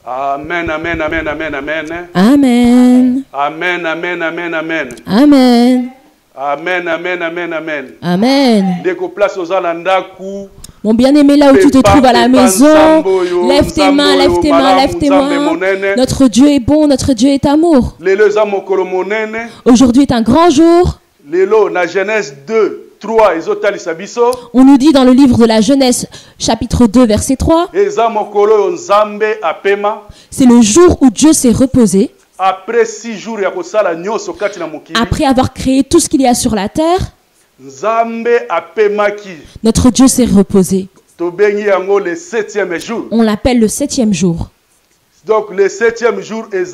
Amen, amen, amen, amen, amen. Amen. Amen, amen, amen, amen. Amen. Amen, amen, amen, amen. Amen. Dès que place aux alandaku, Mon bien-aimé, là où tu te trouves à la maison, lève tes mains, lève tes mains, lève tes mains. Notre Dieu est bon, notre Dieu est amour. Aujourd'hui est un grand jour. na Genèse 2, 3, on nous dit dans le livre de la Genèse, chapitre 2, verset 3, c'est le jour où Dieu s'est reposé. Après 6 jours, après avoir créé tout ce qu'il y a sur la terre, notre Dieu s'est reposé. On l'appelle le 7e jour. Donc le 7e jour, le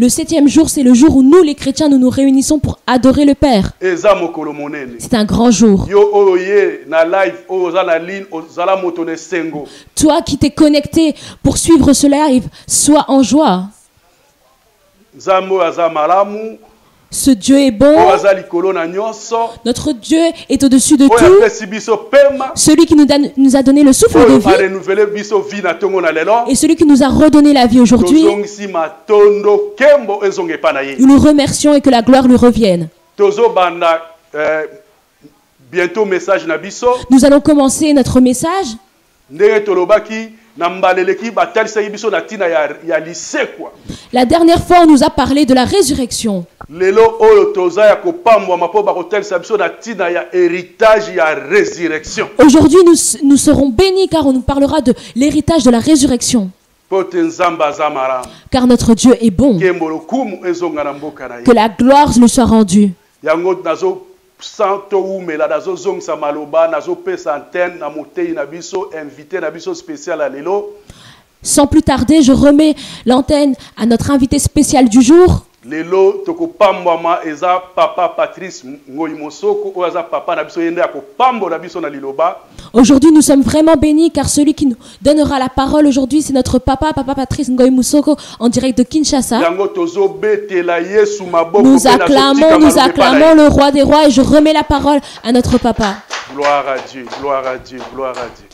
7e jour, c'est le jour où nous, les chrétiens, nous nous réunissons pour adorer le Père. C'est un grand jour. Toi qui t'es connecté pour suivre ce live, sois en joie. Ce Dieu est bon. Notre Dieu est au-dessus de tout. Celui qui nous a donné le souffle de vie. Et celui qui nous a redonné la vie aujourd'hui. Nous le remercions et que la gloire lui revienne. Bientôt message na biso. Nous allons commencer notre message. La dernière fois, on nous a parlé de la résurrection. Aujourd'hui, nous serons bénis car on nous parlera de l'héritage de la résurrection. Car notre Dieu est bon. Que la gloire lui soit rendue. Sans plus tarder, je remets l'antenne à notre invité spécial du jour. Aujourd'hui, nous sommes vraiment bénis car celui qui nous donnera la parole aujourd'hui, c'est notre papa Patrice Ngoyi Musoko, en direct de Kinshasa. Nous acclamons le roi des rois et je remets la parole à notre papa. Gloire à Dieu, gloire à Dieu, gloire à Dieu.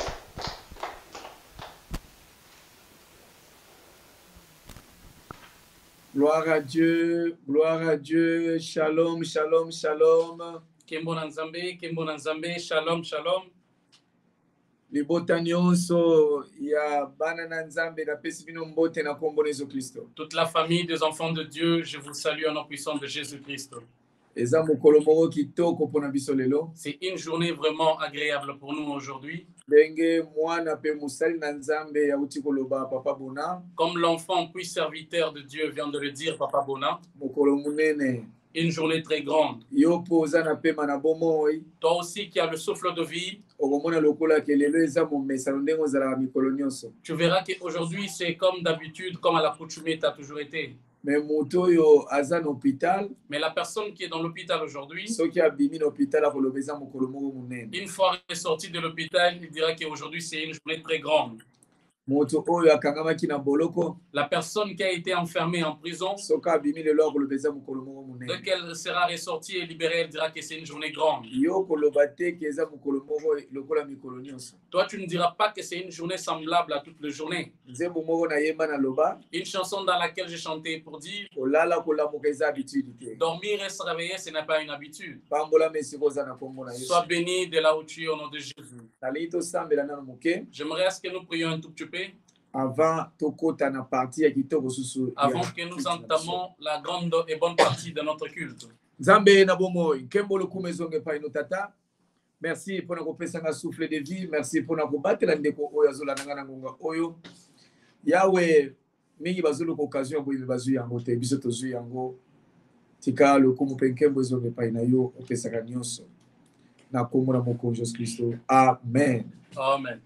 Gloire à Dieu, gloire à Dieu, shalom, shalom, shalom. Kembona Nzambe, shalom, shalom. Libota nyonso ya bana na Nzambe na pesi bino mbote na kombo na Jésus Christ. Toute la famille des enfants de Dieu, je vous salue en nom puissant de Jésus-Christ. Eza mokolo moko kitoko pona biso lelo. C'est une journée vraiment agréable pour nous aujourd'hui. Ndenge mwana pe musali na Nzambe ya uti koloba Papa Bona. Comme l'enfant puis serviteur de Dieu vient de le dire, Papa Bona. Mokolo munene. Une journée très grande. Yopo oza na pema na bomoi. Toi aussi qui as le souffle de vie. Okomona lokola ke lelo eza momesano ndenge ozala mikolo nyonso. Tu verras qu'aujourd'hui c'est comme d'habitude, comme à l'accoutumée, tu as toujours été. Mais motoyo aza na hôpital. Mais la personne qui est dans l'hôpital aujourd'hui, soki abimi na hôpital akolobeza mokolo moko munene. Une fois ressorti de l'hôpital, il dira qu'aujourd'hui c'est une journée très grande. Moto oyo akangamaki na boloko. La personne qui a été enfermée en prison, soka abimi lelo akolobeza mokolo moko munene. Dès qu'elle sera ressortie et libérée, elle dira que c'est une journée grande. Yo koloba te ke eza mokolo moko lokola mikolo nyonso. Toi, tu ne diras pas que c'est une journée semblable à toutes les journées. Nzembo moko na yemba na loba. Une chanson dans laquelle j'ai chanté pour dire olala kolamuka eza habitude te. Dormir et se réveiller, ce n'est pas une habitude. Pambola mesi koza na kombo na Yesu. Sois béni de là où tu es au nom de Jésus. Nalito sambela na moke. J'aimerais à ce que nous prions un tout petit peu. Avant tokota na partie ya kitoko susu. Avant que nous entamons la grande et bonne partie de notre culte. Nzambe na bomoi, kembolo kumezonge pa ino tata. Merci pour notre pesanga souffle de vie, merci pour notre battre ndeko oyo azola nanga ngonga oyo. Yawe mingi bazolo ko occasion bo bazu yango te biso tozu yango. Tika lo kumu penkembo ezonge pa ina yo opesaka nyonso. Na kombo na moko Jésus Christ. Amen. Amen.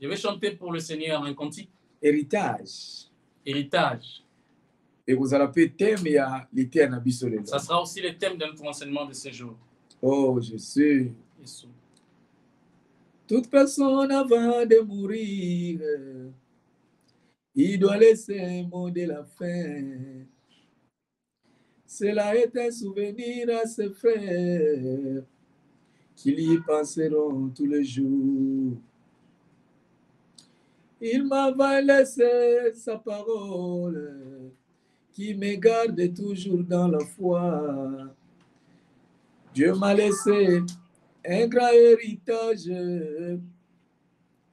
Je vais chanter pour le Seigneur un cantique. Héritage. Héritage. Et vous allez thème ya l'éternel bisolé. Ça sera aussi le thème de notre enseignement de ce jour. Oh, je sais. Jésus. Toute personne avant de mourir, il doit laisser un mot de la fin. Cela est un souvenir à ses frères. qu'ils y penseront tous les jours. Il m'avait laissé sa parole, qui me garde toujours dans la foi. Dieu m'a laissé un grand héritage,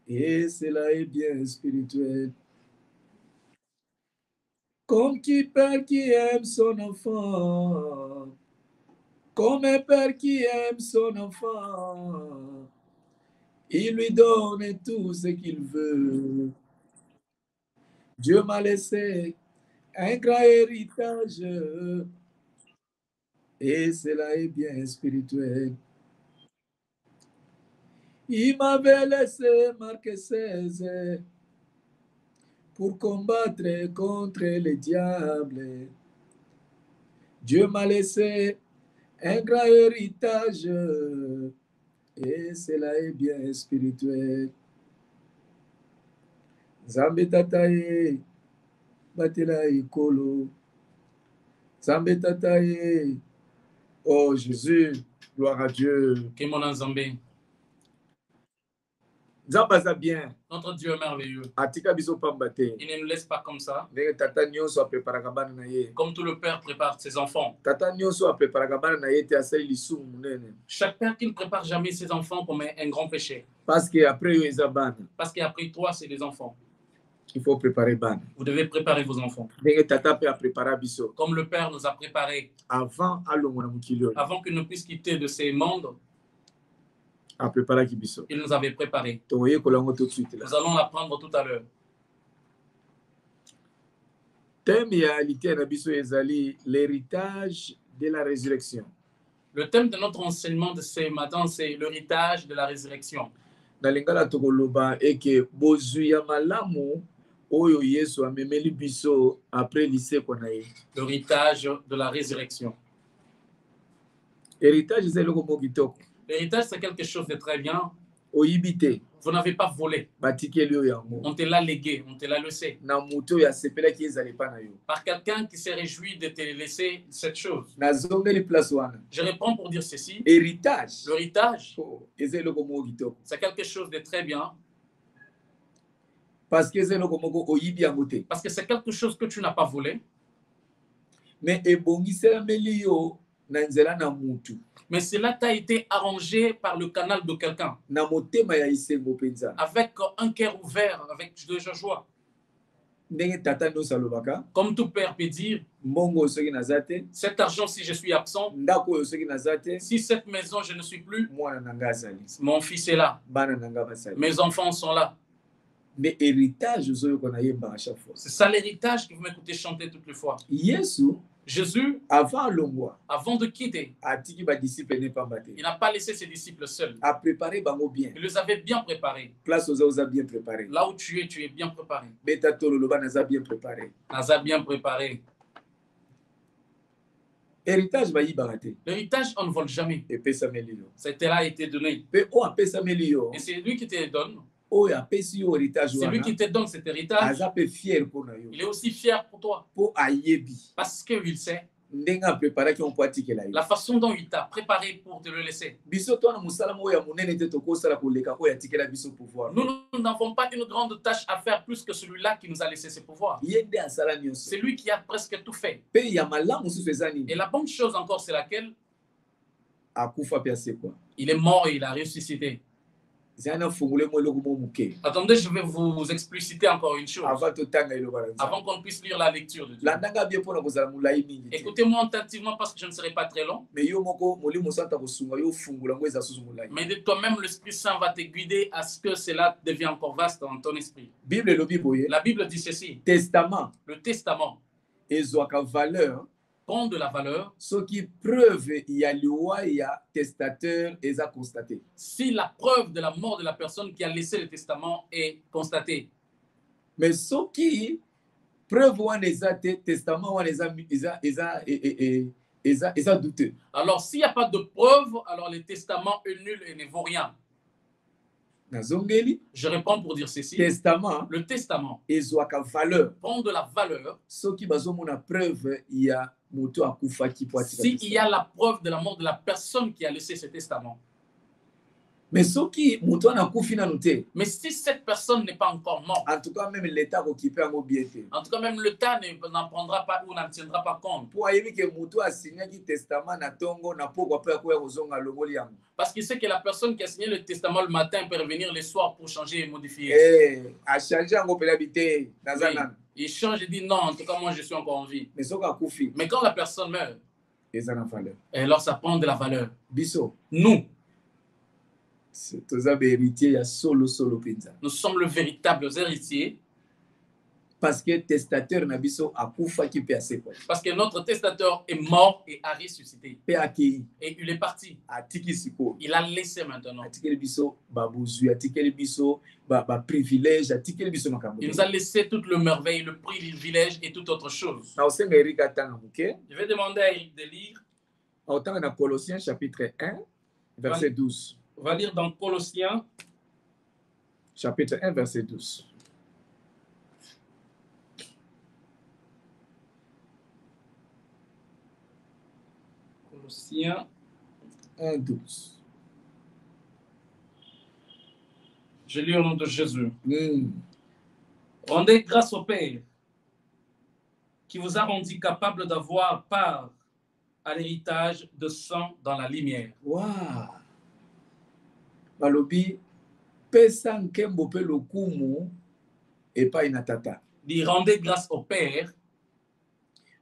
et cela est bien spirituel. Comme qui père qui aime son enfant, comme un père qui aime son enfant, il lui donne tout ce qu'il veut. Dieu m'a laissé un grand héritage, et cela est bien spirituel. Il m'avait laissé Marc 16 pour combattre contre les diables. Dieu m'a laissé un grand héritage, et cela est bien spirituel. Nzambe tataye, batela ikolo. Nzambe tataye, oh Jésus, gloire à Dieu. Que mon Nzambe. Nzambe bien. Notre Dieu est merveilleux. Atika biso pambate. Il ne nous laisse pas comme ça. Tata nyonso apreparaka bana na ye. Comme tout le père prépare ses enfants. Tata nyonso apreparaka bana na ye te asali lisumu munene. Chaque père qui ne prépare jamais ses enfants commet un grand péché. Parce que après yo eza bana. Parce qu'après toi c'est des enfants. Il faut préparer bana. Vous devez préparer vos enfants. Tata pe a préparé biso. Comme le père nous a préparé. Avant alongo na mukili. Avant qu'il ne puisse quitter de ces mondes. Il nous avait préparé. Nous allons l'apprendre tout à l'heure. L'héritage de la résurrection. Le thème de notre enseignement de ce matin, c'est l'héritage de la résurrection. L'héritage de la résurrection. L'héritage, c'est quelque chose de très bien. Vous n'avez pas volé. On te l'a légué, on te l'a laissé. Par quelqu'un qui s'est réjoui de te laisser cette chose. Je réponds pour dire ceci. L'héritage, c'est quelque chose de très bien. Parce que c'est quelque chose que tu n'as pas volé. Mais cela t'a été arrangé par le canal de quelqu'un. Avec un cœur ouvert, avec de la joie. Comme tout père peut dire, cet argent si je suis absent, si cette maison je ne suis plus, mon fils est là, mes enfants sont là. Mais héritage, c'est ça l'héritage que vous m'écoutez chanter toutes les fois. Jésus, avant de quitter, il n'a pas laissé ses disciples seuls. Il les avait bien préparés. Là où tu es bien préparé. Naza bien préparé. L'héritage, on ne vole jamais. C'était là, été donné. Et c'est lui qui te le donne. C'est lui qui te donne cet héritage. Il est aussi fier pour toi. Parce qu'il sait la façon dont il t'a préparé pour te le laisser. Nous n'avons pas une grande tâche à faire plus que celui-là qui nous a laissé ses pouvoirs. C'est lui qui a presque tout fait. Et la bonne chose encore, c'est laquelle il est mort et il a ressuscité. Attendez, je vais vous expliciter encore une chose. Avant qu'on puisse lire la lecture de Dieu. Écoutez-moi attentivement parce que je ne serai pas très long. Mais de toi-même, l'Esprit Saint va te guider à ce que cela devienne encore vaste dans ton esprit. La Bible dit ceci. Le testament prend de la valeur. Ce qui preuve il y a loi, il y a testateur et ça constaté. Si la preuve de la mort de la personne qui a laissé le testament est constatée. Mais ce qui preuve ou les testament ou les douteux. Alors s'il n'y a pas de preuve, alors le testament est nul et ne vaut rien. Je réponds pour dire ceci. Le testament prend de la valeur. S'il y a la preuve de la mort de la personne qui a laissé ce testament. Mais si cette personne n'est pas encore morte, en tout cas même l'État occupé en mobilité. En tout cas même l'État n'en prendra pas ou n'en tiendra pas compte. Parce qu'il sait que la personne qui a signé le testament le matin peut revenir le soir pour changer et modifier. Il change et dit non, en tout cas moi je suis encore en vie. Mais quand la personne meurt, alors ça prend de la valeur. Nous, nous sommes le véritable héritier. Parce que testateur parce que notre testateur est mort et a ressuscité. Et il est parti. Il a laissé maintenant. Il nous a laissé toute le merveille, le privilège et toute autre chose. Je vais demander à Eric de lire. Dans Colossiens chapitre 1, verset 12. On va lire dans Colossiens chapitre 1, verset 12. Colossiens 1, 12. Je lis au nom de Jésus. Rendez grâce au Père qui vous a rendu capable d'avoir part à l'héritage de sang dans la lumière. Wow. Balobi, pesa nkembo pe lokumu et pas inatata. Dit rendez grâce au Père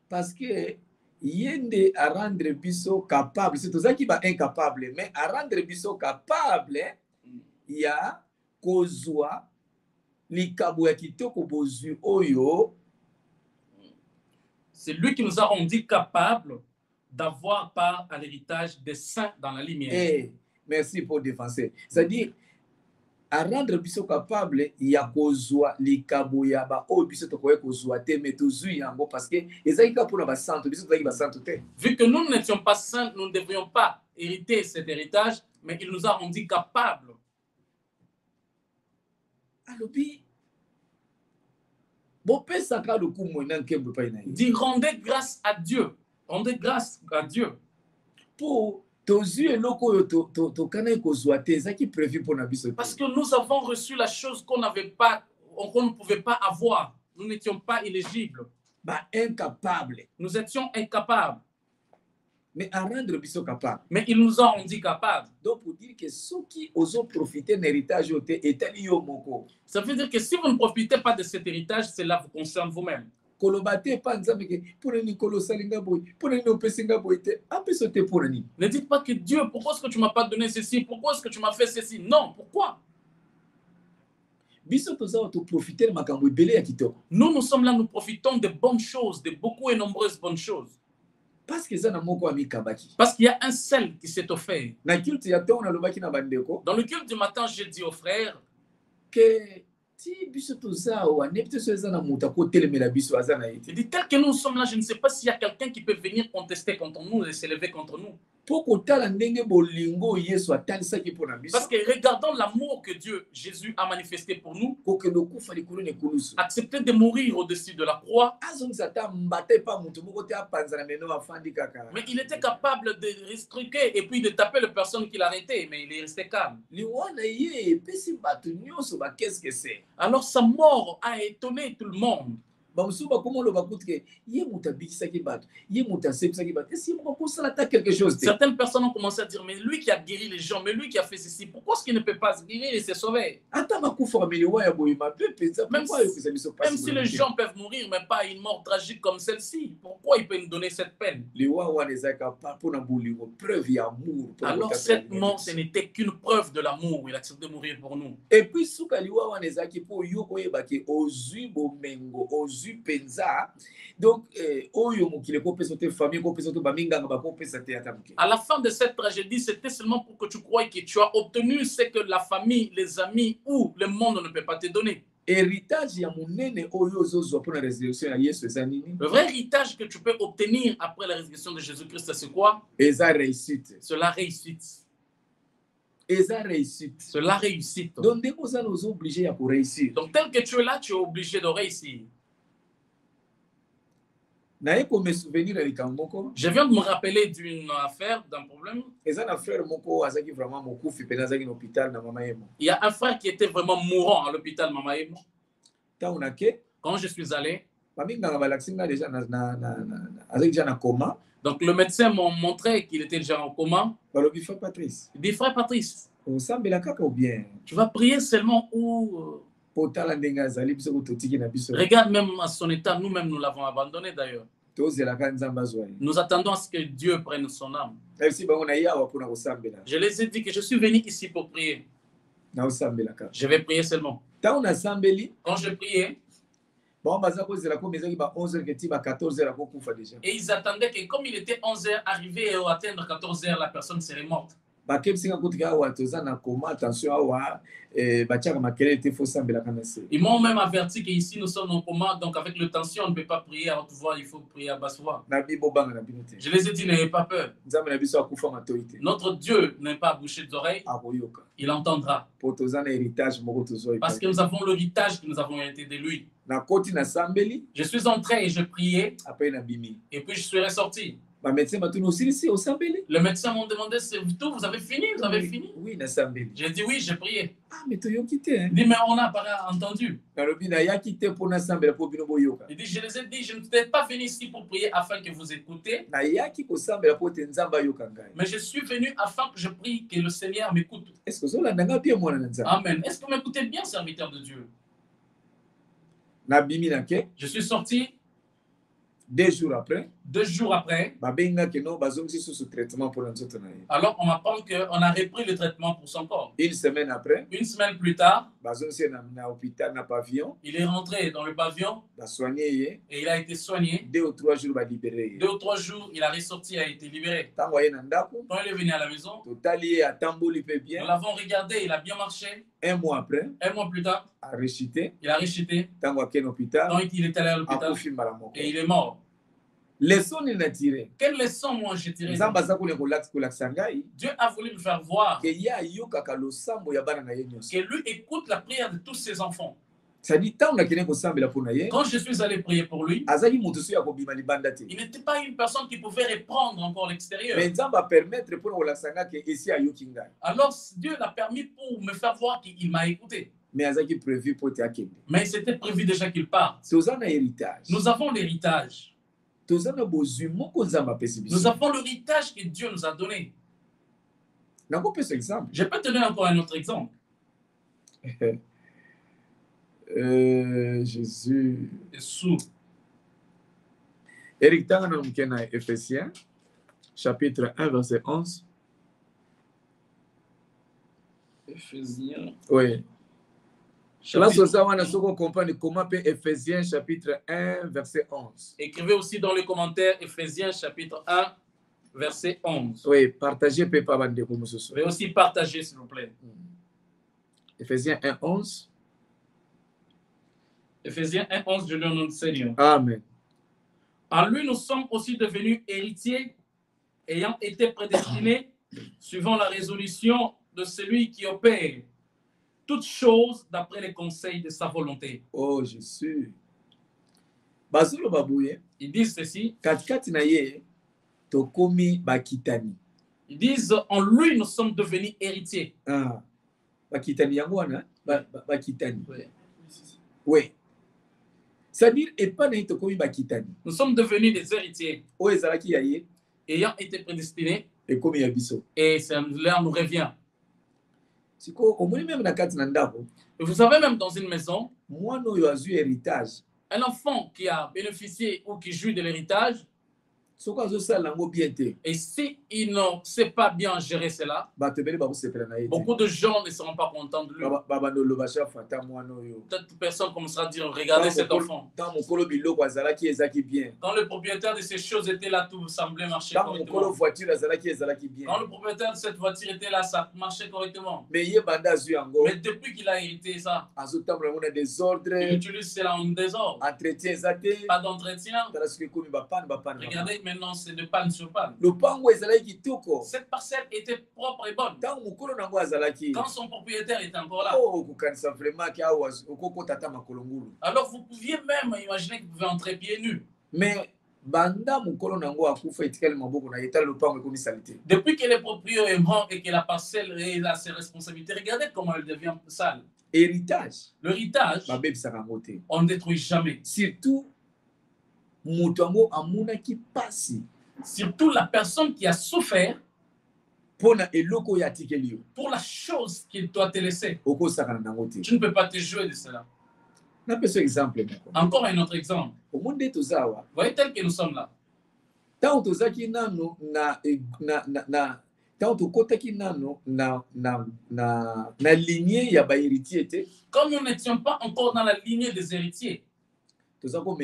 parce que yende à rendre biso capable, c'est tout ça qui va incapable, mais à rendre biso capable, il y a kozwa likabo ya kitoko bozu oyo. C'est lui qui nous a rendu capable d'avoir part à l'héritage des saints dans la lumière. Hey, merci pour défenser. C'est-à-dire, à rendre biso capable, il y a kozwa likabo ya ba o biso tokoye kozwa te metozu yango parce que ezalika pour ba santo biso tokoye ba santo te. Vu que nous n'étions pas saints, nous ne devrions pas hériter cet héritage, mais il nous a rendu capables. Alobi dit rendez grâce à Dieu. Rendez grâce à Dieu. Pour parce que nous avons reçu la chose qu'on n'avait pas, qu'on ne pouvait pas avoir. Nous n'étions pas éligibles. Incapable. Nous étions incapables. Mais à rendre biso capable. Mais il nous a rendu capables. Donc pour dire que ceux qui osent profiter d'un héritage ça veut dire que si vous ne profitez pas de cet héritage, cela vous concerne vous-même. Ne dites pas que Dieu, pourquoi est-ce que tu ne m'as pas donné ceci? Pourquoi est-ce que tu m'as fait ceci? Non, pourquoi? Nous sommes là, nous profitons de bonnes choses, de beaucoup et nombreuses bonnes choses. Parce qu'il y a un seul qui s'est offert. Dans le culte du matin, j'ai dit aux frères que il dit tel que nous sommes là, je ne sais pas s'il y a quelqu'un qui peut venir contester contre nous et s'élever contre nous. Parce que regardons l'amour que Dieu, Jésus a manifesté pour nous. Accepter de mourir au-dessus de la croix. Mais il était capable de restriquer et puis de taper les personnes qui l'arrêtaient, mais il est resté calme. Qu'est-ce que c'est? Alors sa mort a étonné tout le monde. Certaines personnes ont commencé à dire mais lui qui a guéri les gens, mais lui qui a fait ceci, pourquoi est-ce qu'il ne peut pas se guérir et se sauver? Même si les gens peuvent mourir mais pas une mort tragique comme celle-ci, pourquoi il peut nous donner cette peine? Alors cette mort, ce n'était qu'une preuve de l'amour. Il a accepté de mourir pour nous. Et puis donc, à la fin de cette tragédie, c'était seulement pour que tu crois que tu as obtenu ce que la famille, les amis ou le monde ne peut pas te donner. Le vrai héritage que tu peux obtenir après la résurrection de Jésus-Christ, c'est quoi? Cela réussit. Cela réussit. Donc, tel que tu es là, tu es obligé de réussir. Je viens de me rappeler d'une affaire, d'un problème. Il y a un frère qui était vraiment mourant à l'hôpital Mamaemo. Quand je suis allé, donc le médecin m'a montré qu'il était déjà en coma. Il dit, frère Patrice, tu vas prier seulement où regarde même à son état, nous-mêmes nous l'avons abandonné d'ailleurs. Nous attendons à ce que Dieu prenne son âme. Je les ai dit que je suis venu ici pour prier. Je vais prier seulement. Quand je priais, et ils attendaient que comme il était 11h, arrivé à atteindre 14h, la personne serait morte. Ils m'ont même averti qu'ici nous sommes en coma, donc avec le tension on ne peut pas prier à haute voix, il faut prier à basse voix. Je les ai dit, n'ayez pas peur. Notre Dieu n'est pas bouché d'oreilles, il entendra. Parce que nous avons l'héritage que nous avons hérité de lui. Je suis entré et je priais, et puis je suis ressorti. Le médecin m'a demandé, c'est tout, vous avez fini, vous avez fini? Oui, j'ai dit oui, j'ai prié. Il dit, mais on n'a pas entendu. Il dit, je les ai dit, je ne suis pas venu ici pour prier afin que vous écoutez, mais je suis venu afin que je prie que le Seigneur m'écoute. Amen. Est-ce que vous m'écoutez bien, serviteur de Dieu? Je suis sorti. 2 jours après, alors on m'apprend qu'on a repris le traitement pour son corps. Une semaine après, une semaine plus tard, il est rentré dans le pavillon et il a été soigné. 2 ou 3 jours, 2 ou 3 jours, il a ressorti, a été libéré. Quand il est venu à la maison, nous l'avons regardé, il a bien marché. 1 mois après, 1 mois plus tard, il a récité. Quand il est allé à l'hôpital et il est mort. Quelle leçon moi j'ai tiré? Dieu a voulu me faire voir que lui écoute la prière de tous ses enfants. Quand je suis allé prier pour lui, il n'était pas une personne qui pouvait reprendre encore l'extérieur. Alors Dieu l'a permis pour me faire voir qu'il m'a écouté. Mais c'était prévu déjà qu'il parte. Nous avons l'héritage. Nous avons l'héritage que Dieu nous a donné. Je peux te donner encore un autre exemple. Jésus. Eric Tangana Ephésiens, chapitre 1, verset 11. Ephésiens. Oui. Là, on comprend comment Ephésiens chapitre 1, verset 11. Écrivez aussi dans les commentaires Ephésiens chapitre 1, verset 11. Oui, partagez, Papa. Veuillez aussi partager, s'il vous plaît. Ephésiens 1, 11. Ephésiens 1, 11, je le nom du Seigneur. Amen. En lui, nous sommes aussi devenus héritiers, ayant été prédestinés, suivant la résolution de celui qui opère toutes choses d'après les conseils de sa volonté. Oh Jésus. Ils disent ceci. Ils disent en lui nous sommes devenus héritiers. Ah. Oui. C'est-à-dire nous sommes devenus des héritiers. Ayant été prédestinés. Et cela nous revient. Et vous savez, même dans une maison, un enfant qui a bénéficié ou qui jouit de l'héritage, et si il ne sait pas bien gérer cela, beaucoup de gens ne seront pas contents de lui. Peut-être personne commencera à dire, regardez cet enfant. Quand le propriétaire de ces choses était là, tout semblait marcher correctement. Quand le propriétaire de cette voiture était là, ça marchait correctement. Mais depuis qu'il a hérité ça, il utilise cela en désordre. Pas d'entretien. Regardez, maintenant c'est de panne sur panne. Cette parcelle était propre et bonne. Quand son propriétaire était encore là. Alors vous pouviez même imaginer qu'il pouvait entrer pieds nus. Mais Depuis que le propriétaire est mort et que la parcelle a ses responsabilités, regardez comment elle devient sale. Héritage. L'héritage, on ne détruit jamais. Surtout la personne qui a souffert pour la chose qu'il doit te laisser. Tu ne peux pas te jouer de cela. Encore un autre exemple. Voyez tel que nous sommes là. Quand nous n'étions pas encore dans la lignée des héritiers, nous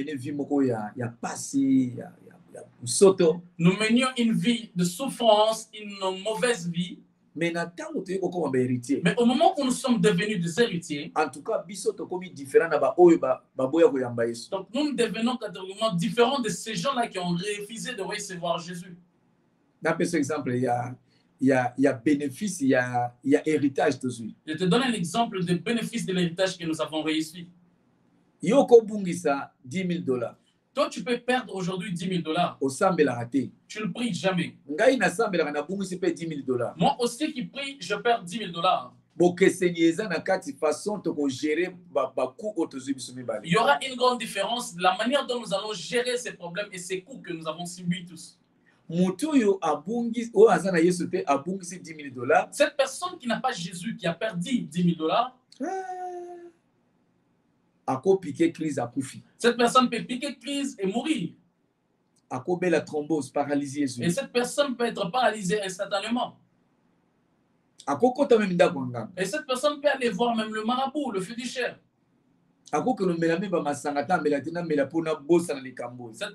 menions une vie de souffrance, une mauvaise vie. Mais au moment où nous sommes devenus des héritiers, en tout cas, donc nous devenons catégoiriquement différents de ces gens-là qui ont refusé de recevoir Jésus. Par exemple, il y a bénéfice, il y a héritage. Je te donne un exemple de bénéfice de l'héritage que nous avons réussi. Yoko bungisa $10,000. Toi, tu peux perdre aujourd'hui $10,000. Tu ne pries jamais. Moi aussi qui prie, je perds $10,000. Il y aura une grande différence de la manière dont nous allons gérer ces problèmes et ces coûts que nous avons subis tous. Cette personne qui n'a pas Jésus, qui a perdu $10,000, cette personne peut piquer crise et mourir. La thrombose, paralysie. Et cette personne peut être paralysée instantanément. Et cette personne peut aller voir même le marabout, le fiduciaire. Cette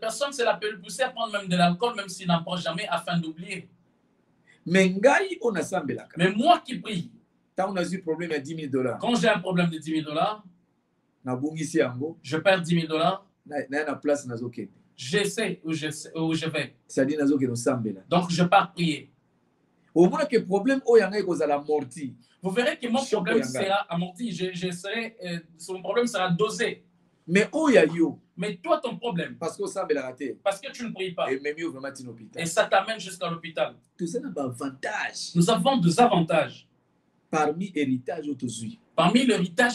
personne, c'est la peut le pousser à prendre même de l'alcool, même s'il n'en prend jamais, afin d'oublier. Mais moi qui prie, quand j'ai un problème de $10,000, je perds $10,000. Je sais où je vais. Donc je pars prier. Vous verrez que mon problème sera amorti. Son problème sera dosé. Mais toi, ton problème, parce que tu ne pries pas, et ça t'amène jusqu'à l'hôpital. Nous avons des avantages. Parmi l'héritage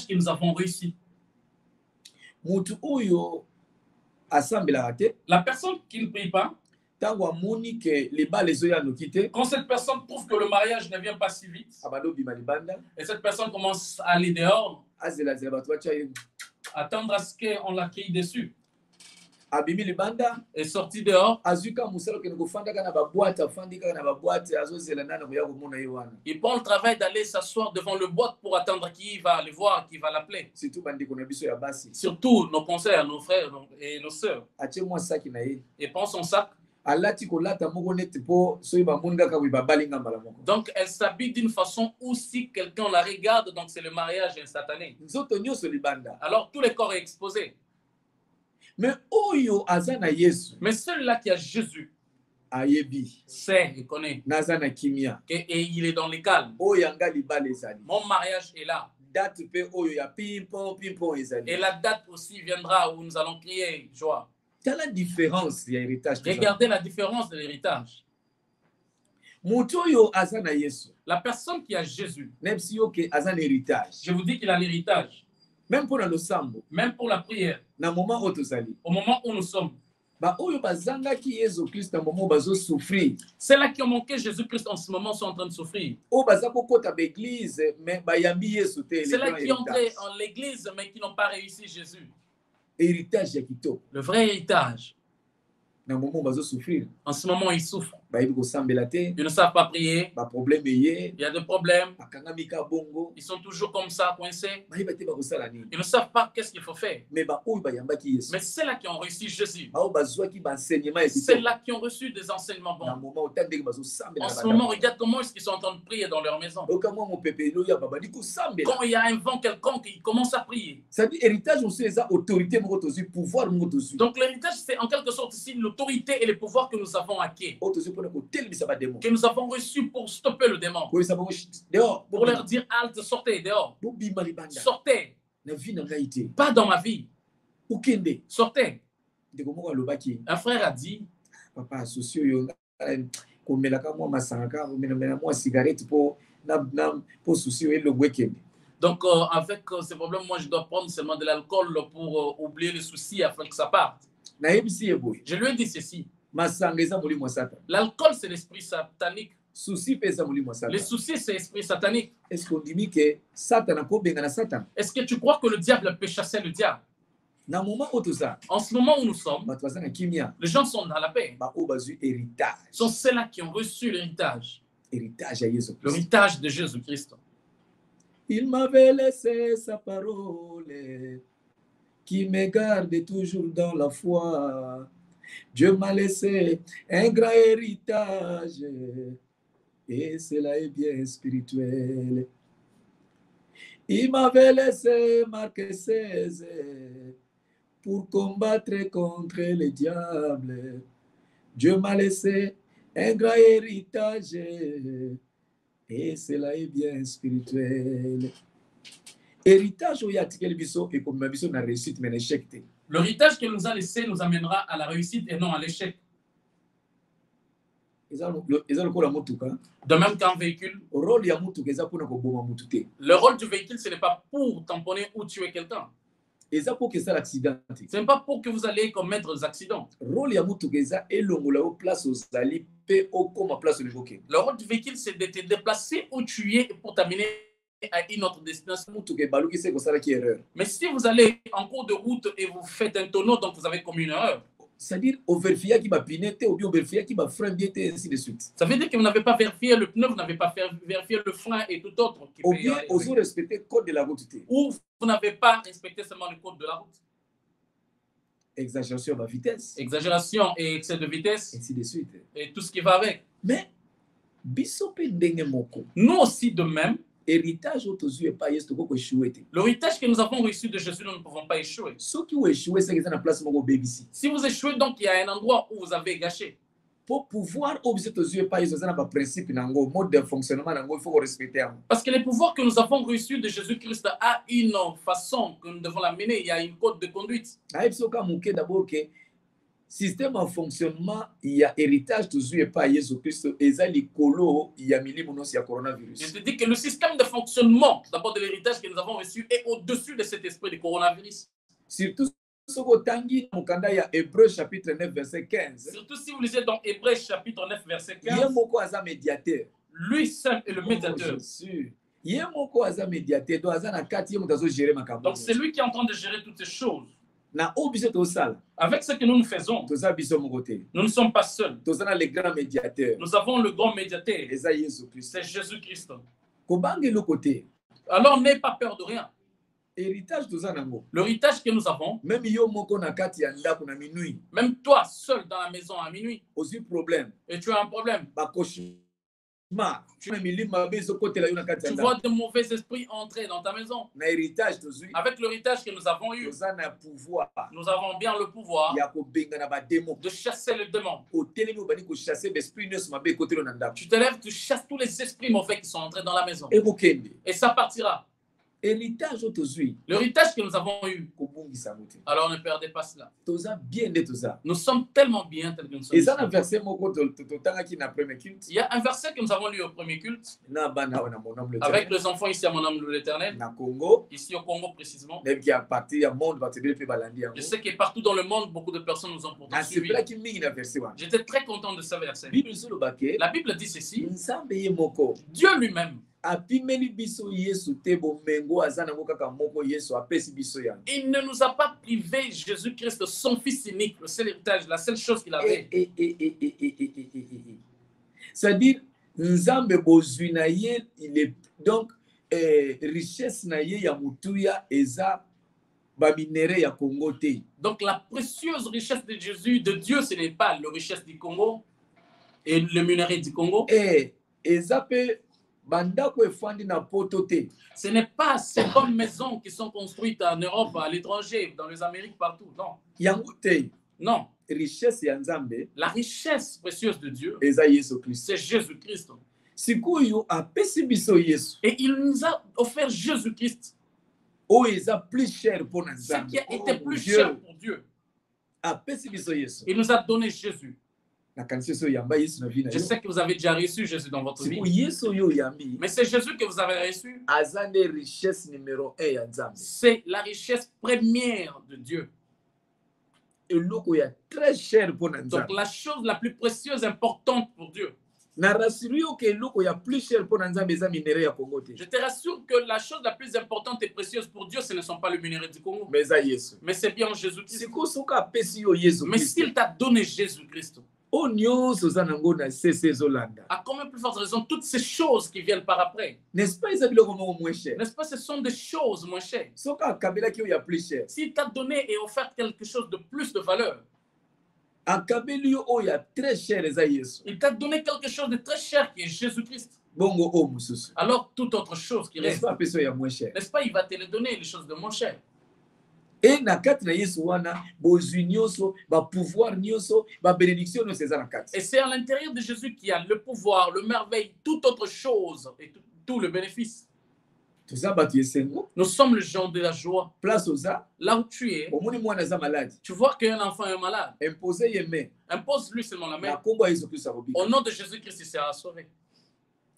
que nous avons réussi. La personne qui ne prie pas, quand cette personne trouve que le mariage ne vient pas si vite, et cette personne commence à aller dehors, attendre à ce qu'on la crie dessus, est sorti dehors, il prend le travail d'aller s'asseoir devant le boîte pour attendre qui va aller voir, qui va l'appeler. Surtout nos conseils, nos frères et nos sœurs. Et prend son sac. Donc elle s'habille d'une façon où si quelqu'un la regarde, donc c'est le mariage instantané. Alors tout le corps est exposé. Mais celui-là qui a Jésus, sait, il connaît, et il est dans les calmes. Mon mariage est là. Et la date aussi viendra où nous allons crier joie. La différence, regardez la différence de l'héritage. La personne qui a Jésus, je vous dis qu'il a l'héritage. Même pour le sambo, même pour la prière, au moment où nous sommes, ceux-là qui ont manqué Jésus-Christ en ce moment sont en train de souffrir. Ceux-là qui ont entré en l'église mais qui n'ont pas réussi Jésus. Le vrai héritage. En ce moment, ils souffrent. Ils ne savent pas prier. Il y a des problèmes. Ils sont toujours comme ça, coincés. Ils ne savent pas qu'est-ce qu'il faut faire. Mais c'est là qui ont reçu Jésus. C'est là qui ont reçu des enseignements bons. En ce moment, regarde comment est-ce qu'ils sont en train de prier dans leur maison. Quand il y a un vent quelconque, ils commencent à prier. Donc l'héritage, c'est en quelque sorte ici l'autorité et le pouvoir que nous avons acquis, que nous avons reçu pour stopper le démon, pour leur dire halte, sortez dehors, sortez, pas dans ma vie, sortez. Un frère a dit, papa, socio, donc avec ces problèmes, moi je dois prendre seulement de l'alcool pour oublier les soucis afin que ça parte. Je lui ai dit ceci. L'alcool c'est l'esprit satanique. Les soucis c'est l'esprit satanique. Est-ce qu'on dit que Satan a Satan? Est-ce que tu crois que le diable peut chasser le diable? En ce moment où nous sommes, les gens sont dans la paix. Ce sont ceux-là qui ont reçu l'héritage. L'héritage de Jésus-Christ. Il m'avait laissé sa parole qui me garde toujours dans la foi. Dieu m'a laissé un grand héritage et cela est bien spirituel. Il m'avait laissé Marc 16 pour combattre contre le diable. Dieu m'a laissé un grand héritage et cela est bien spirituel. Héritage où il y a tel biso et comme ma biso na réussite mais l'échec. L'héritage qu'il nous a laissé nous amènera à la réussite et non à l'échec. De même qu'un véhicule, le rôle du véhicule, ce n'est pas pour tamponner ou tuer quelqu'un. Ce n'est pas pour que vous allez commettre des accidents. Le rôle du véhicule, c'est de te déplacer ou tuer pour t'amener à une autre destination. Mais si vous allez en cours de route et vous faites un tonneau, donc vous avez commis une erreur. C'est-à-dire, au vérifier qui va pinette ou bien au vérifier qui va frein bien et ainsi de suite. Ça veut dire que vous n'avez pas vérifié le pneu, vous n'avez pas vérifié le frein et tout autre. Ou bien, vous respectez le code de la route. Ou vous n'avez pas respecté seulement le code de la route. Exagération de vitesse. Exagération et excès de vitesse. Ainsi de suite. Et tout ce qui va avec. Mais, nous aussi de même. L'héritage que nous avons reçu de Jésus, nous ne pouvons pas échouer. Si vous échouez, donc il y a un endroit où vous avez gâché. Pour pouvoir mode de fonctionnement, il faut respecter. Parce que les pouvoirs que nous avons reçus de Jésus-Christ a une façon que nous devons l'amener. Il y a une code de conduite. D'abord que système en fonctionnement, il y a héritage toujours et pas Jésus-Christ. Et ça, il y a coronavirus. Je te dis que le système de fonctionnement, d'abord de l'héritage que nous avons reçu, est au-dessus de cet esprit de coronavirus. Surtout Hébreux chapitre 9 verset 15. Surtout si vous lisez dans Hébreux chapitre 9 verset 15. Lui seul est le médiateur. Donc c'est lui qui est en train de gérer toutes ces choses. Avec ce que nous faisons, nous ne sommes pas seuls. Nous avons le grand médiateur. C'est Jésus-Christ. Alors n'aie pas peur de rien. L'héritage que nous avons, même toi seul dans la maison à minuit, et tu as un problème. Tu vois de mauvais esprits entrer dans ta maison. Avec l'héritage que nous avons eu, nous avons bien le pouvoir de chasser le démon. Tu te lèves, tu chasses tous les esprits mauvais qui sont entrés dans la maison. Et ça partira. L'héritage que nous avons eu. Alors ne perdez pas cela. Nous sommes tellement bien tels que nous sommes. Il y a un verset que nous avons lu au premier culte avec les enfants ici à mon âme de l'Éternel, ici au Congo précisément. Je sais que partout dans le monde beaucoup de personnes nous ont pourtant suivi. J'étais très content de ce verset. La Bible dit ceci: Dieu lui-même, il ne nous a pas privé Jésus-Christ, son fils unique, le seul héritage, la seule chose qu'il avait. C'est-à-dire, Nzambe bozwi na ye, il est donc richesse na ye ya mutuya eza ba minéraux ya Congo te. Donc la précieuse richesse de Jésus, de Dieu, ce n'est pas la richesse du Congo et le minerai du Congo. Eza pe ce n'est pas ces bonnes maisons qui sont construites en Europe, à l'étranger, dans les Amériques, partout. Non. Non. La richesse précieuse de Dieu, c'est Jésus-Christ. Et il nous a offert Jésus-Christ. Ce qui a été plus cher pour Dieu. Il nous a donné Jésus. Je sais que vous avez déjà reçu Jésus dans votre vie. Mais c'est Jésus que vous avez reçu. C'est la richesse première de Dieu. Donc la chose la plus précieuse, importante pour Dieu. Je te rassure que la chose la plus importante et précieuse pour Dieu, ce ne sont pas les minéraux du Congo. Mais c'est bien Jésus-Christ. Mais s'il t'a donné Jésus-Christ, à combien plus forte raison toutes ces choses qui viennent par après? N'est-ce pas, ce sont des choses moins chères. S'il t'a donné et offert quelque chose de plus de valeur, il t'a donné quelque chose de très cher qui est Jésus-Christ. Alors toute autre chose qui reste, n'est-ce pas, il va te le donner, les choses de moins cher. Et c'est à l'intérieur de Jésus qu'il y a le pouvoir, le merveille, toute autre chose et tout le bénéfice. Nous sommes le genre de la joie. Là où tu es, tu vois qu'un enfant est malade. Impose-lui seulement la main. Au nom de Jésus-Christ, il sera sauvé.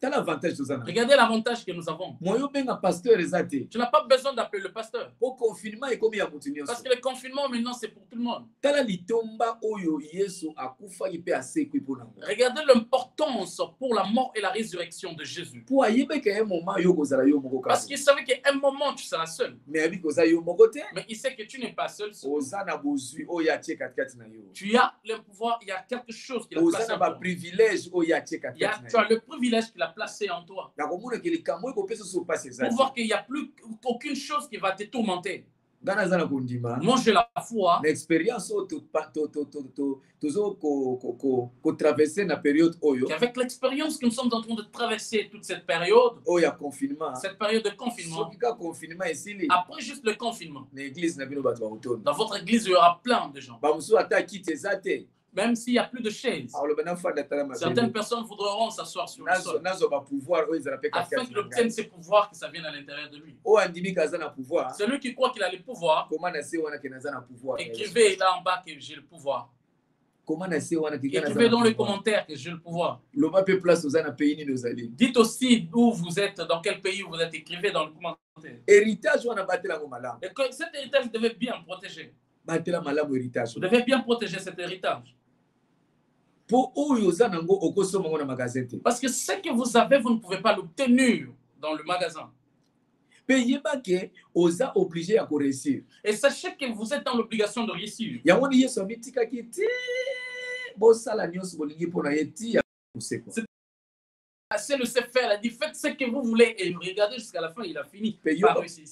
Regardez l'avantage que nous avons. Tu n'as pas besoin d'appeler le pasteur. Parce que le confinement maintenant c'est pour tout le monde. Regardez l'importance pour la mort et la résurrection de Jésus. Parce qu'il savait qu'à un moment tu seras seul. Mais il sait que tu n'es pas seul. Tu as le pouvoir, il y a quelque chose qui l'a placé en toi. Tu as le privilège qu'il a placé en toi. Pour voir qu'il n'y a plus aucune chose qui va te tourmenter. Moi j'ai la foi. Qu'avec l'expérience que nous sommes en train de traverser toute cette période, cette période de confinement, après juste le confinement, dans votre église il y aura plein de gens. Même s'il n'y a plus de chaises, certaines personnes voudront s'asseoir sur le sol afin qu'il obtienne ces pouvoirs, que ça vienne à l'intérieur de lui. Celui qui croit qu'il a le pouvoir, écrivez là en bas que j'ai le pouvoir. Écrivez dans les commentaires que j'ai le pouvoir. Dites aussi où vous êtes, dans quel pays vous êtes, écrivez dans le commentaire. Et que cet héritage devait bien protéger. Vous devez bien protéger cet héritage. Parce que ce que vous avez, vous ne pouvez pas l'obtenir dans le magasin. Et sachez que vous êtes dans l'obligation de réussir. C'est le sait faire, il a dit faites ce que vous voulez et regardez jusqu'à la fin, il a fini par réussir.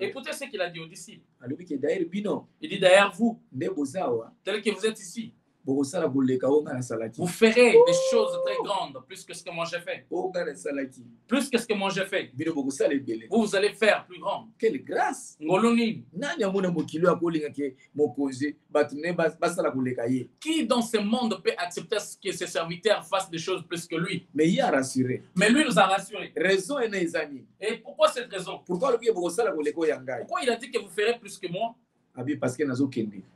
Écoutez ce qu'il a dit aux disciples. Il dit d'ailleurs vous, tel que vous êtes ici, vous ferez des choses très grandes, plus que ce que moi j'ai fait. Plus que ce que moi j'ai fait. Vous allez faire plus grand. Quelle grâce! Qui dans ce monde peut accepter que ses serviteurs fassent des choses plus que lui? Mais il a rassuré. Mais lui nous a rassuré. Raison est et pourquoi cette raison? Pourquoi il a dit que vous ferez plus que moi?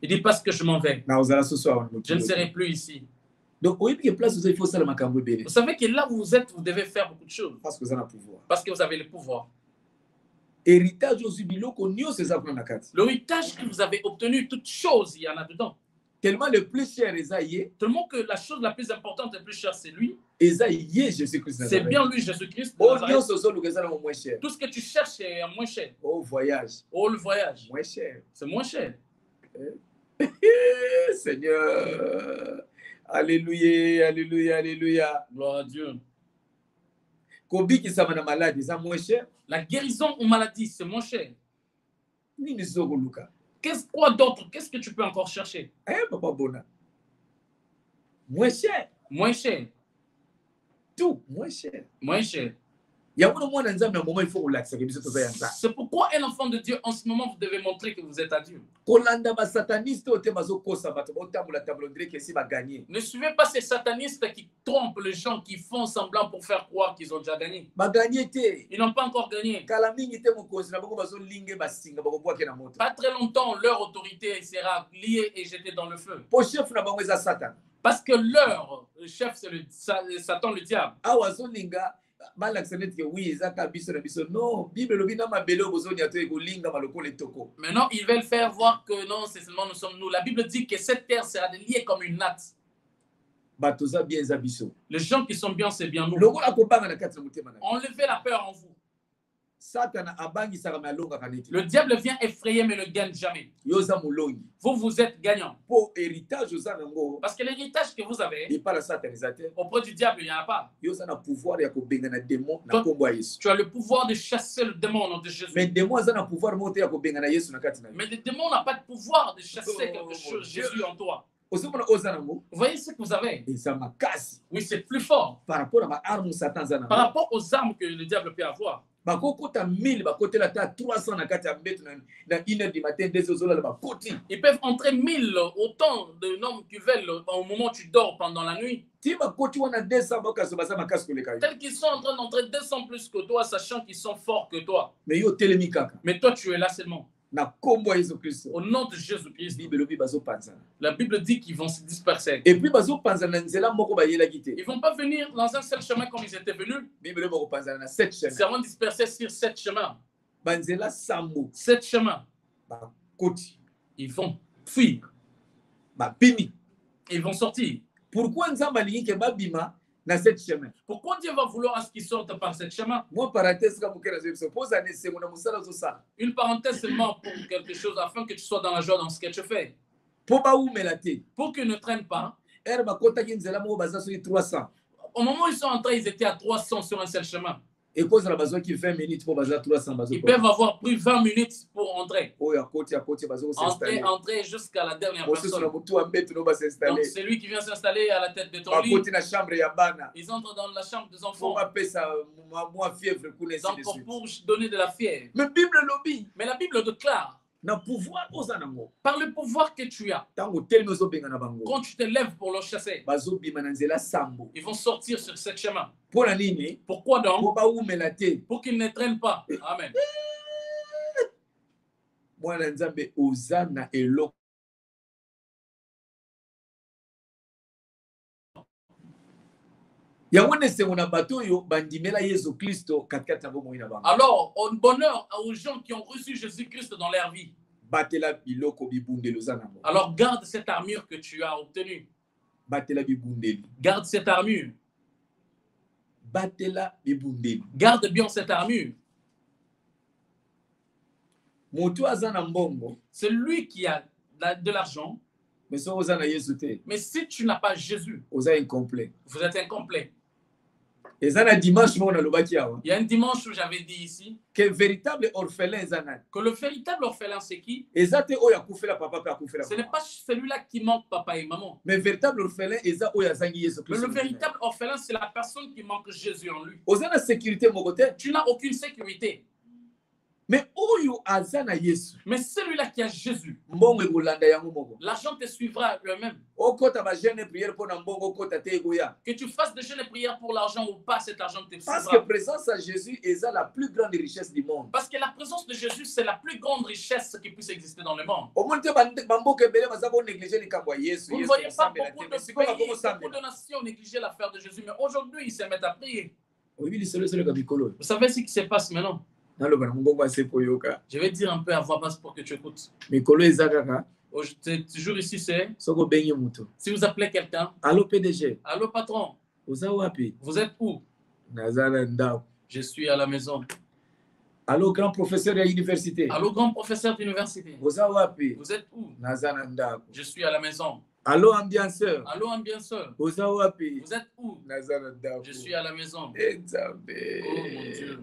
Il dit parce que je m'en vais. Je ne serai plus ici. Donc, vous savez que là où vous êtes, vous devez faire beaucoup de choses. Parce que vous avez le pouvoir. L'héritage que vous avez obtenu, toutes choses, il y en a dedans. Tellement le plus cher, tellement que la chose la plus importante et plus chère, c'est lui. C'est bien lui, Jésus-Christ. Tout ce que tu cherches est moins cher. Voyage. Le voyage. Moins cher. C'est moins cher. Seigneur. Alléluia, alléluia, alléluia. Gloire à Dieu. Moins cher. La guérison aux maladies, c'est moins cher. Quoi d'autre? Qu'est-ce que tu peux encore chercher? Moins cher. Moins cher. Tout, moins cher. Moins cher. C'est pourquoi un enfant de Dieu, en ce moment, vous devez montrer que vous êtes à Dieu. Ne suivez pas ces satanistes qui trompent les gens, qui font semblant pour faire croire qu'ils ont déjà gagné. Ils n'ont pas encore gagné. Pas très longtemps, leur autorité sera liée et jetée dans le feu. Parce que leur chef, c'est Satan, le diable. Maintenant, ils veulent faire voir que non, c'est seulement nous sommes nous. La Bible dit que cette terre sera liée comme une natte. Les gens qui sont bien, c'est bien nous. Enlevez la peur en vous. Le diable vient effrayer mais ne gagne jamais. Vous êtes gagnant. Parce que l'héritage que vous avez, auprès du diable, il n'y en a pas. Tu as le pouvoir de chasser le démon au nom de Jésus. Mais le démon n'a pas de pouvoir de chasser quelque chose, Jésus en toi. Vous voyez ce que vous avez? Oui, c'est plus fort. Par rapport aux armes que le diable peut avoir. Ils peuvent entrer 1000 autant de noms qu'ils veulent au moment où tu dors pendant la nuit. Tels qu'ils sont en train d'entrer 200 plus que toi, sachant qu'ils sont forts que toi. Mais toi, tu es là seulement. Au nom de Jésus-Christ, la Bible dit qu'ils vont se disperser. Et puis, ils ne vont pas venir dans un seul chemin comme ils étaient venus. Ils seront dispersés sur 7 chemins. 7 chemins. Ils vont fuir. Ils vont sortir. Pourquoi Pourquoi Dieu va vouloir à ce qu'ils sortent par ce chemin? Une parenthèse seulement pour quelque chose afin que tu sois dans la joie dans ce que tu fais. Pour qu'ils ne traînent pas. Au moment où ils sont entrés, ils étaient à 300 sur un seul chemin. Ils peuvent avoir pris 20 minutes pour entrer. Entrer jusqu'à la dernière personne. Donc celui qui vient s'installer à la tête de ton lit. Ils entrent dans la chambre des enfants. Donc pour donner de la fièvre. Mais la Bible déclare. Par le pouvoir que tu as, quand tu te lèves pour le chasser, ils vont sortir sur ce chemin. Pourquoi donc? Pour qu'ils ne traînent pas. Amen. Alors, on bonheur aux gens qui ont reçu Jésus-Christ dans leur vie. Alors, garde cette armure que tu as obtenue. Garde cette armure. Garde bien cette armure. C'est lui qui a de l'argent. Mais si tu n'as pas Jésus, vous êtes incomplet. Il y a un dimanche où j'avais dit ici que le véritable orphelin, c'est qui? Ce n'est pas celui-là qui manque papa et maman. Mais le véritable orphelin, c'est la personne qui manque Jésus en lui. Tu n'as aucune sécurité. Mais celui-là qui a Jésus, l'argent te suivra le-même. Que tu fasses des jeûnes et prières pour l'argent ou pas, cet argent te suivra. Parce que la présence de Jésus est la plus grande richesse du monde. Parce que la présence de Jésus, c'est la plus grande richesse qui puisse exister dans le monde. Vous ne voyez pas beaucoup de nations négliger l'affaire de Jésus, mais aujourd'hui, ils se mettent à prier. Vous savez ce qui se passe maintenant? Je vais dire un peu à voix basse pour que tu écoutes. Toujours ici, c'est si vous appelez quelqu'un. Allô PDG. Allô patron. Vous êtes où? Je suis à la maison. Allô grand professeur de l'université. Allô grand professeur d'université. Vous êtes où? Je suis à la maison. Allô ambianceur. Allô ambianceur. Vous êtes où? Je suis à la maison. Oh mon Dieu.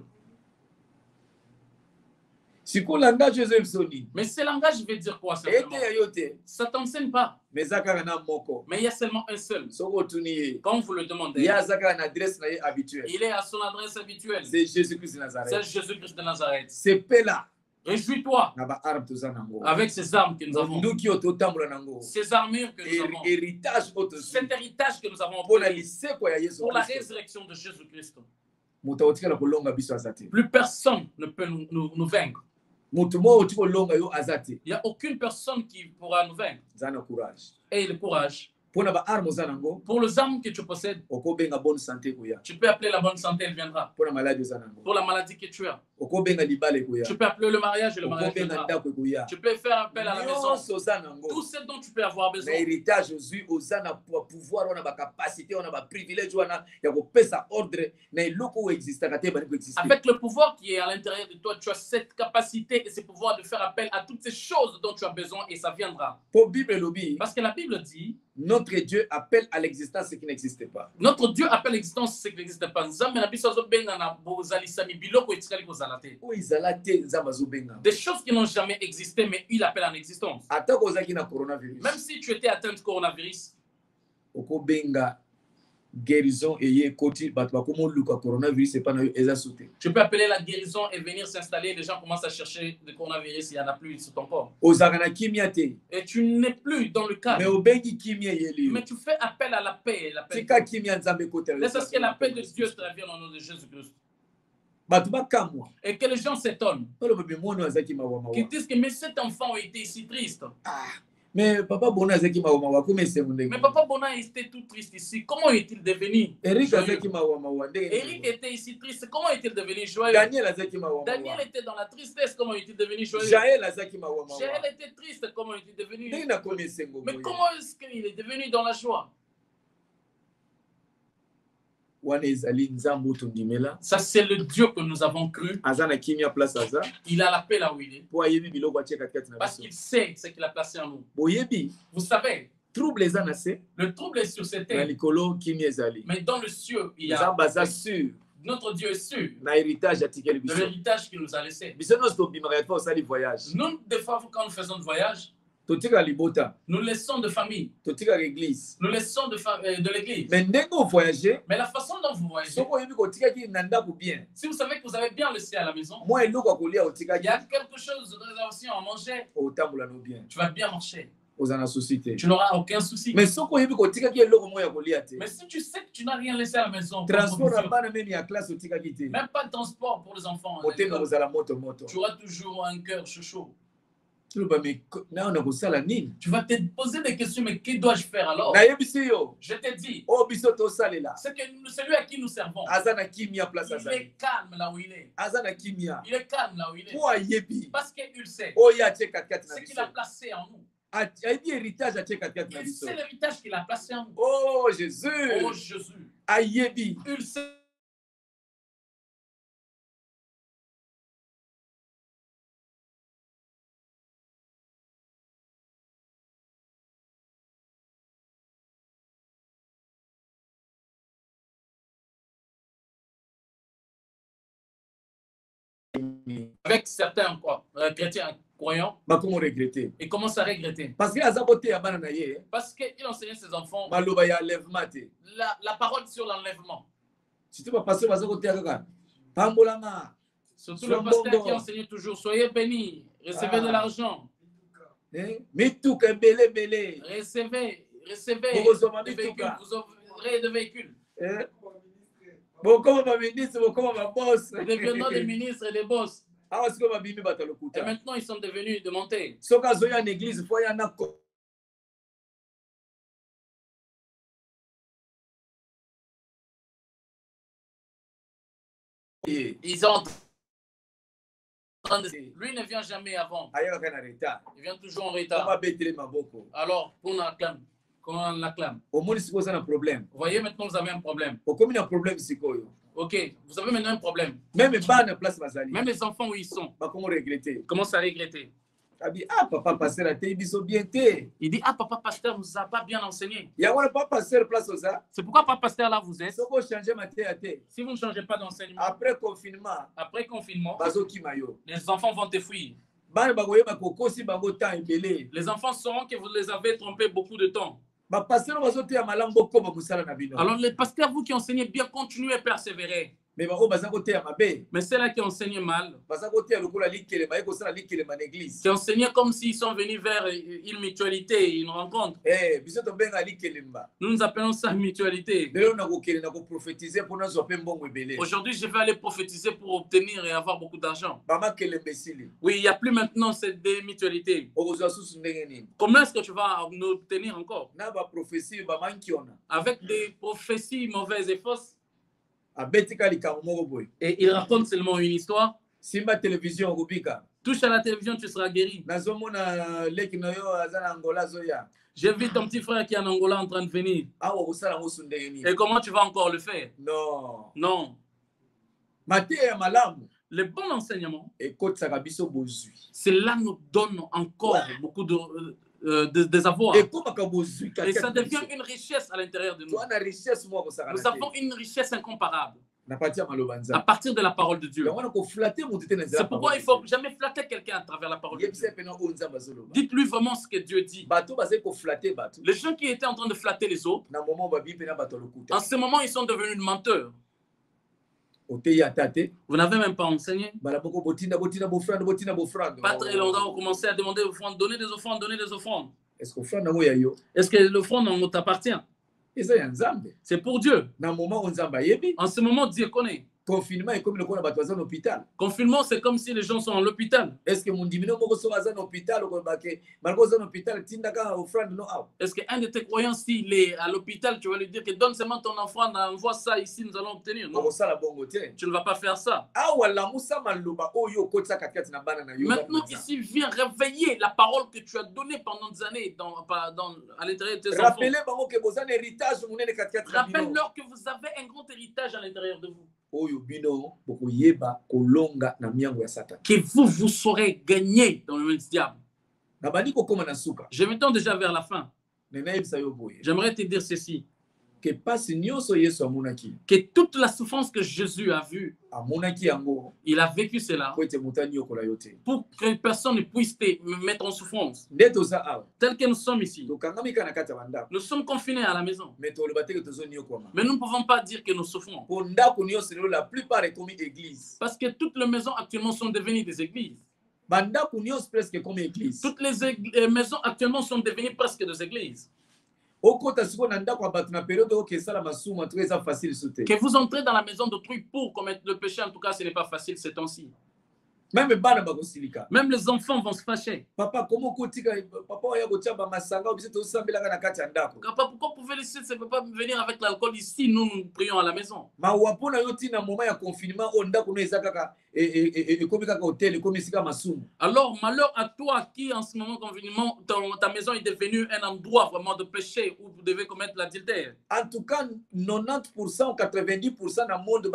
Mais ce langage veut dire quoi simplement? Ça ne t'enseigne pas. Mais il y a seulement un seul. Quand vous le demandez, il est à son adresse habituelle. C'est Jésus-Christ de Nazareth. C'est Jésus-Christ de Nazareth. C'est Péla. Réjouis-toi avec ces armes que nous avons, ces armures que nous avons, cet héritage que nous avons pour la résurrection de Jésus-Christ. Plus personne ne peut nous vaincre. Il n'y a aucune personne qui pourra nous vaincre. Et le courage. Pour les armes que tu possèdes, tu peux appeler la bonne santé, elle viendra. Pour la maladie que tu as, tu peux appeler le mariage et le mariage viendra. Tu peux faire appel à la maison. Tout ce dont tu peux avoir besoin. Avec le pouvoir qui est à l'intérieur de toi, tu as cette capacité et ce pouvoir de faire appel à toutes ces choses dont tu as besoin et ça viendra. Parce que la Bible dit, notre Dieu appelle à l'existence ce qui n'existe pas. Notre Dieu appelle à l'existence ce qui n'existe pas. Des choses qui n'ont jamais existé, mais il appelle en existence. Même si tu étais atteint de coronavirus, guérison et coronavirus, tu peux appeler la guérison et venir s'installer. Les gens commencent à chercher le coronavirus, il n'y en a plus sur ton corps. Et tu n'es plus dans le cadre. Mais tu fais appel à la paix. C'est ce que la paix de Dieu traverse au nom de Jésus-Christ. Et que les gens s'étonnent. Qui disent que mais cet enfant a été si triste. Mais Papa Bona était tout triste ici. Comment est-il devenu Eric était ici triste. Comment est-il devenu joyeux? Daniel était dans la tristesse. Comment est-il devenu joyeux? Jaël était triste. Comment est-il devenu? Mais comment est-ce qu'il est devenu dans la joie? Ça, c'est le Dieu que nous avons cru. Il a la paix là où il est. Parce qu'il sait ce qu'il a placé en nous. Vous savez, le trouble est sur cette terre. Mais dans le ciel, il y a notre Dieu est sûr de l'héritage qu'il nous a laissé. Nous, des fois, quand nous faisons le voyage, nous laissons de famille. Nous laissons de l'église. Mais la façon dont vous voyagez, si vous savez que vous avez bien laissé à la maison, il y a quelque chose de réservation à manger, tu vas bien marcher. Tu n'auras aucun souci. Mais si tu sais que tu n'as rien laissé à la maison, même pas de transport pour les enfants, tu auras toujours un cœur chaud. Tu vas te poser des questions, mais que dois-je faire alors? Je te dis, c'est que celui à qui nous servons, il est calme là où il est. Il est calme là où il est. Parce qu'il sait ce qu'il a placé en nous. C'est l'héritage qu'il a placé en nous. Oh Jésus! Oh Jésus! Il sait. Avec certains chrétiens croyants, ils commencent à regretter. Parce qu'il enseignait ses enfants la parole sur l'enlèvement. Surtout le pasteur qui enseignait toujours, soyez bénis, recevez de l'argent. Recevez des véhicules, vous aurez des véhicules. Devenons des ministres et des boss. Et maintenant, ils sont devenus de monter. Ils sont en train de... Lui ne vient jamais avant. Il vient toujours en retard. Alors, on acclame. Comment on l'acclame? Vous voyez, maintenant, vous avez un problème. Ok, vous avez maintenant un problème. Même les enfants où ils sont commencent à regretter. Il dit, ah, papa pasteur a été bien. Il dit, ah, papa pasteur nous a pas bien enseigné. C'est pourquoi papa pasteur là vous êtes. Si vous ne changez pas d'enseignement. Après confinement, les enfants vont te fuir. Les enfants sauront que vous les avez trompés beaucoup de temps. Alors les pasteurs, vous qui enseignez bien, continuez à persévérer. Mais c'est là qui enseignent mal. Qui enseignent comme s'ils sont venus vers une mutualité, une rencontre. Nous nous appelons ça mutualité. Aujourd'hui, je vais aller prophétiser pour obtenir et avoir beaucoup d'argent. Oui, il n'y a plus maintenant cette mutualité. Comment est-ce que tu vas en obtenir encore? Avec des prophéties mauvaises et fausses. Et il raconte seulement une histoire. Simba télévision Rubika. Touche à la télévision, tu seras guéri. J'ai vu ton petit frère qui est en Angola en train de venir. Et comment tu vas encore le faire? Non. Non. Le bon enseignement, cela nous donne encore beaucoup des avoirs. Et ça devient une richesse à l'intérieur de nous. Nous avons une richesse incomparable à partir de la parole de Dieu. C'est pourquoi il ne faut jamais flatter quelqu'un à travers la parole de Dieu. Dites-lui vraiment ce que Dieu dit. Les gens qui étaient en train de flatter les autres, en ce moment, ils sont devenus menteurs. Vous n'avez même pas enseigné. Pas très longtemps, vous commencez à demander aux offrandes, donner des offrandes, donner des offrandes. Est-ce que l'offrande t'appartient? C'est pour Dieu. En ce moment, Dieu connaît. Confinement est comme le qu'on a hôpital. Confinement, c'est comme si les gens sont à l'hôpital. Est-ce que mon dimino hôpital est-ce qu'un de tes croyants, s'il est à l'hôpital, tu vas lui dire que donne seulement ton offrande, envoie ça ici, nous allons obtenir. Non. Tu ne vas pas faire ça. Maintenant, ici, viens réveiller la parole que tu as donnée pendant des années à l'intérieur de tes enfants. Rappelle-leur que vous avez un grand héritage à l'intérieur de vous. Que vous saurez gagner dans le monde du diable. Je m'étends déjà vers la fin. J'aimerais te dire ceci. Que toute la souffrance que Jésus a vue, il a vécu cela pour que personne ne puisse te mettre en souffrance. Tel que nous sommes ici, nous sommes confinés à la maison. Mais nous ne pouvons pas dire que nous souffrons. Parce que toutes les maisons actuellement sont devenues des églises. Toutes les maisons actuellement sont devenues presque des églises. Que vous entrez dans la maison d'autrui pour commettre le péché, en tout cas, ce n'est pas facile ces temps-ci. Même les enfants vont se fâcher. Papa, pourquoi pouvez laisser ce papa venir avec l'alcool ici? Nous prions à la maison. Alors, malheur à toi qui en ce moment confinement, ta maison est devenue un endroit vraiment de péché où vous devez commettre l'adultère. En tout cas, 90% ou 90% dans le monde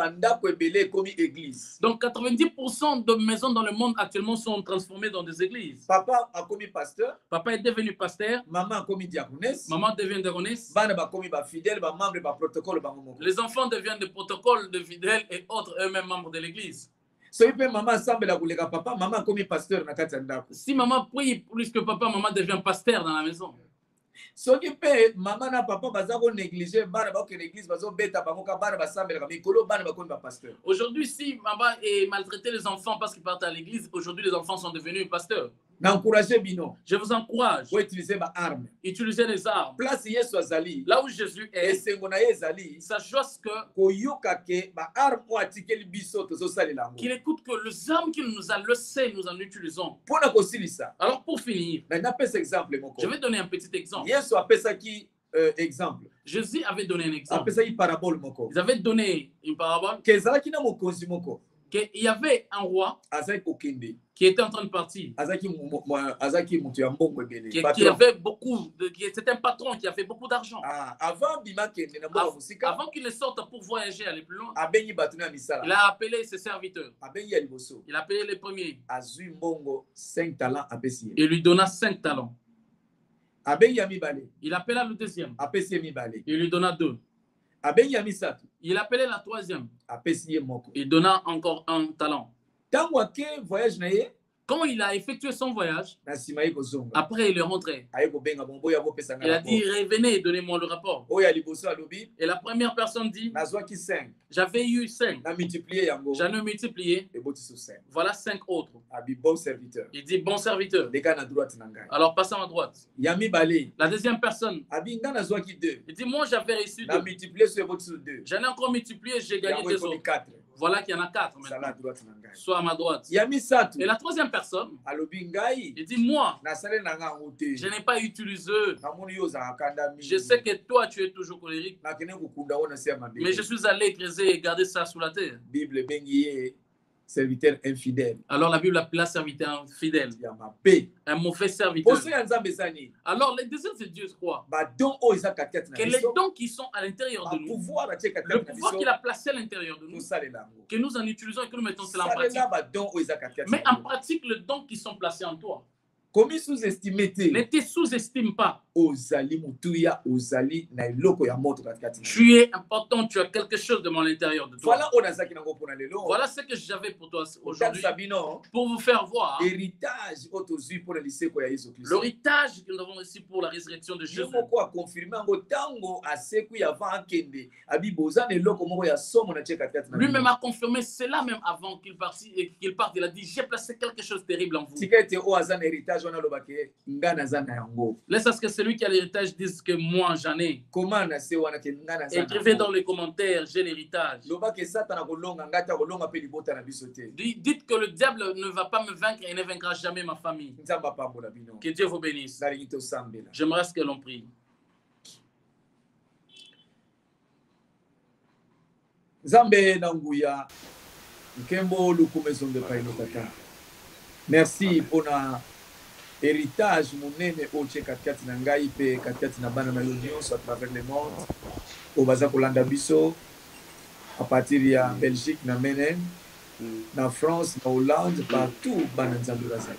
est comme église. Donc 90% de maisons dans le monde actuellement sont transformées dans des églises. Papa a commis pasteur. Papa est devenu pasteur. Maman a commis diaconesse. Maman devient diaconesse. Les enfants deviennent des protocoles de fidèles et autres eux-mêmes membres de l'église. Si maman prie plus que papa, maman devient pasteur dans la maison. Aujourd'hui, si maman est maltraité les enfants parce qu'ils partent à l'église, aujourd'hui les enfants sont devenus pasteurs. Je vous encourage. Utilisez les armes. Là où Jésus est, sachez qu'il écoute que les armes qu'il nous a laissées, nous en utilisons. Alors pour finir, je vais donner un petit exemple. Jésus avait donné un exemple. Ils avaient donné une parabole. Que qu'il y avait un roi qui était en train de partir. C'était un patron qui avait beaucoup d'argent. Avant qu'il ne sorte pour voyager, aller plus loin, il a appelé ses serviteurs. Il a appelé les premiers. Il lui donna 5 talents. Il appela le deuxième. Il lui donna 2. Il appelait la troisième. Il donna encore 1 talent. Quand il a effectué son voyage, après il est rentré. Il a dit, revenez, donnez-moi le rapport. Et la première personne dit, j'avais eu 5. J'en ai multiplié. Voilà 5 autres. Il dit, bon serviteur. Alors passons à droite. La deuxième personne, il dit, moi j'avais reçu 2. J'en ai encore multiplié, j'ai gagné 2 autres. Voilà qu'il y en a 4 maintenant. Soit à ma droite. Et la troisième personne, il dit, moi, je n'ai pas utilisé. Je sais que toi, tu es toujours colérique. Mais je suis allé creuser et garder ça sous la terre. Serviteur infidèle. Alors la Bible appelle serviteur infidèle. Un mauvais serviteur. Alors les désirs de Dieu, c'est quoi? Que les dons qui sont à l'intérieur de nous, le pouvoir qu'il a placé à l'intérieur de nous, que nous en utilisons et que nous mettons cela en pratique. Mais en pratique, les dons qui sont placés en toi, ne te sous-estime pas. Tu es important, tu as quelque chose de mon intérieur de toi. Voilà ce que j'avais pour toi aujourd'hui, pour vous faire voir l'héritage que nous avons reçu pour la résurrection de Jésus. Lui-même a confirmé cela même avant qu'il parte. Il a dit, j'ai placé quelque chose de terrible en vous. Laisse à ce que celui qui a l'héritage dise que moi j'en ai. Écrivez dans les commentaires, j'ai l'héritage. Dites que le diable ne va pas me vaincre et ne vaincra jamais ma famille. Que Dieu vous bénisse. J'aimerais ce que l'on prie. Merci pour la héritage monene oche katikati na ngai pe katikati na bana na yo nyonso à travers le monde obaza kolanda biso à partir ya Belgique na Menen na France na Hollande partout bana nzambe bazali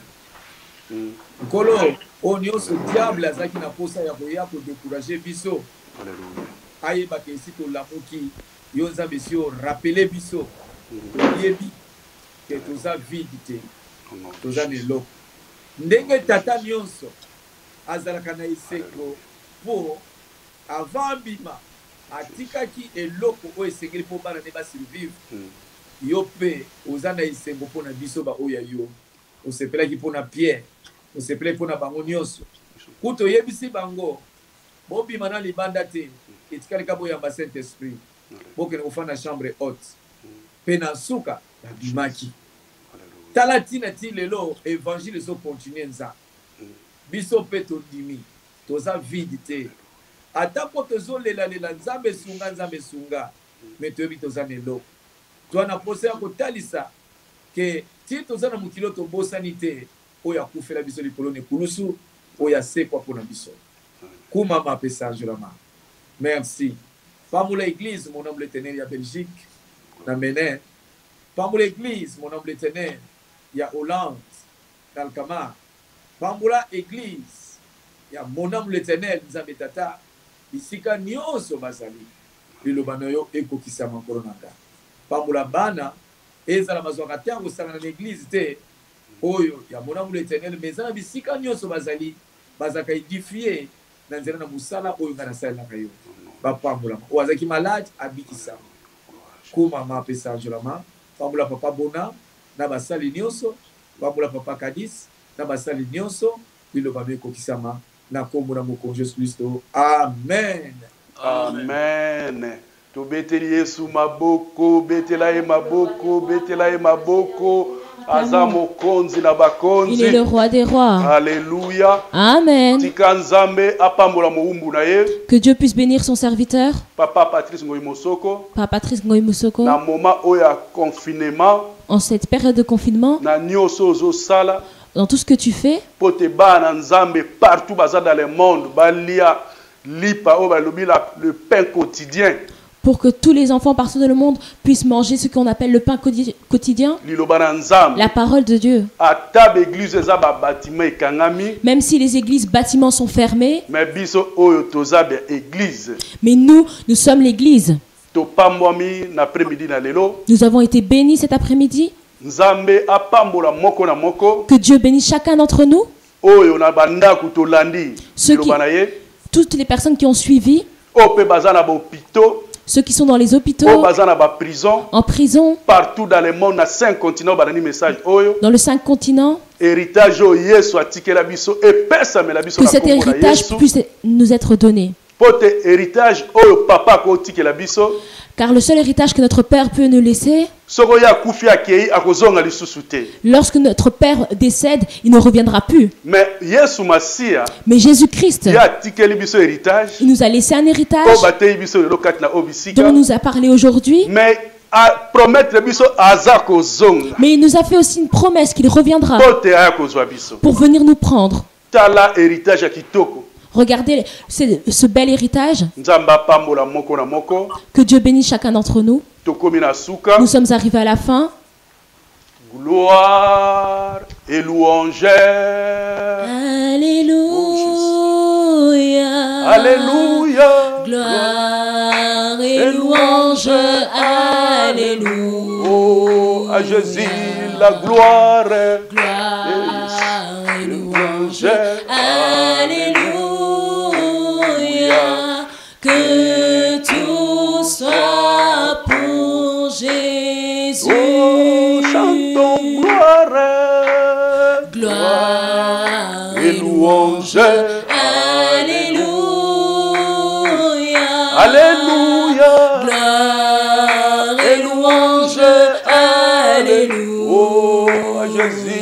nkolo o nyonso diable azaki na posa ya koya ko décourager biso ayeba ke si to lamuki yo nzambe si o rappeler biso yebi que toza vide te toza neloko ndenge tata nyonso azalaka na iseko po avant bima atikaki eloko oyo esengeli mpo bana ne basurvivre yo mpe oza na esengo mpo na biso baoya yo osepelaki mpo na Pierre osepelaki mpo na bango nyonso kuta oyebisi bango bobima na libanda te etikali ka boyamba Saint Esprit bokende kofanda na chambre haute mpe na suka babimaki tala tina ti lelo évangile so continue nza biso mpe tondimi toza vide te ata mpo tozolela nzambe sunga me toyebi toza nelo toa na posa ya kotalisa ke ti toza na mokili tobosani te oyo akufela biso likolo na ekulusu oyo asekwa mpo na biso kumama apesa angelama merci pambola église mon homme l'éternel ya Belgique na Menen pambola église mon homme l'éternel ya Hollande Dalkama pambola église ya mon homme l'éternel nzambe tata isika nyonso bazali liloba na yo ekokisama nkolo nanga pambola bana ezala mazwaka ntango osangana na église te oyo ya mon homme l'éternel mais ezala bisika nyonso bazali bazaka édifié na nzela na mosala oyo nga nasalelaka yo bapambolama oyo azalaki malade abikisama kumama apesa angelama pambola papa bona na basali nyonso pambola papa Kadis na basali nyonso liloba na ekokisama na kombo na mokonzi Yesu Kristo amen amen tobeteli Yesu maboko betela ye maboko betela ye maboko Il est le roi des rois. Alléluia. Amen. Que Dieu puisse bénir son serviteur. Papa Patrice Ngoïmosoko. Papa Patrice Ngoïmosoko. Na moment confinement. En cette période de confinement. Na nyoso zo sala. Dans tout ce que tu fais. Partout dans le monde, le pain quotidien. Pour que tous les enfants partout dans le monde puissent manger ce qu'on appelle le pain quotidien. La parole de Dieu. Même si les églises, bâtiments sont fermés. Mais nous sommes l'église. Nous avons été bénis cet après-midi. Que Dieu bénisse chacun d'entre nous. Toutes les personnes qui ont suivi. Ceux qui sont dans les hôpitaux, en prison, partout dans le monde, dans 5 continents, dans les 5 continents, que cet héritage puisse nous être donné. Car le seul héritage que notre Père peut nous laisser, lorsque notre Père décède, il ne reviendra plus. Mais Jésus-Christ, il nous a laissé un héritage dont il nous a parlé aujourd'hui. Mais il nous a fait aussi une promesse qu'il reviendra pour venir nous prendre. Regardez ce bel héritage. Que Dieu bénisse chacun d'entre nous. Nous sommes arrivés à la fin. Gloire et louange. Alléluia. Alléluia. Gloire et louange. Alléluia. Oh, à Jésus la gloire. Gloire et louange. Alléluia. Que tout soit pour Jésus. Oh, chantons gloire. Gloire et louange. Alléluia. Alléluia. Gloire et louange. Alléluia. Oh, à Jésus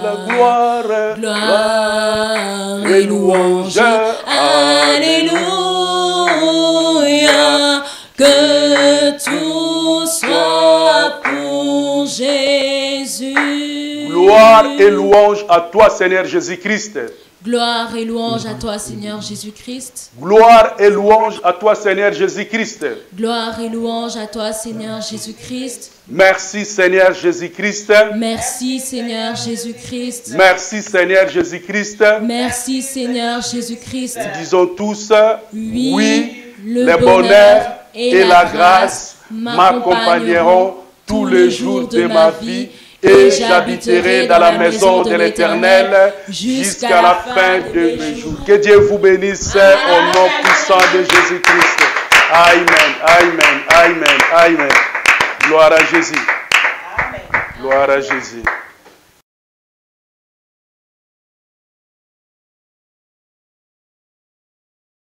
la gloire. Gloire et louange. Alléluia. Que tout soit pour Jésus. Gloire et louange à toi, Seigneur Jésus-Christ. Gloire et louange à toi, Seigneur Jésus-Christ. Gloire et louange à toi, Seigneur Jésus-Christ. Gloire et louange à toi, Seigneur Jésus-Christ. Merci, Seigneur Jésus-Christ. Merci, Seigneur Jésus-Christ. Merci, Seigneur Jésus-Christ. Merci, Seigneur Jésus-Christ. Disons tous, oui, le bonheur et la grâce m'accompagneront tous les jours de ma vie. Et j'habiterai dans la maison de l'Éternel jusqu'à la fin de mes jours. Que Dieu vous bénisse au nom puissant de Jésus-Christ. Amen, amen, amen, amen. Gloire à Jésus. Gloire à Jésus.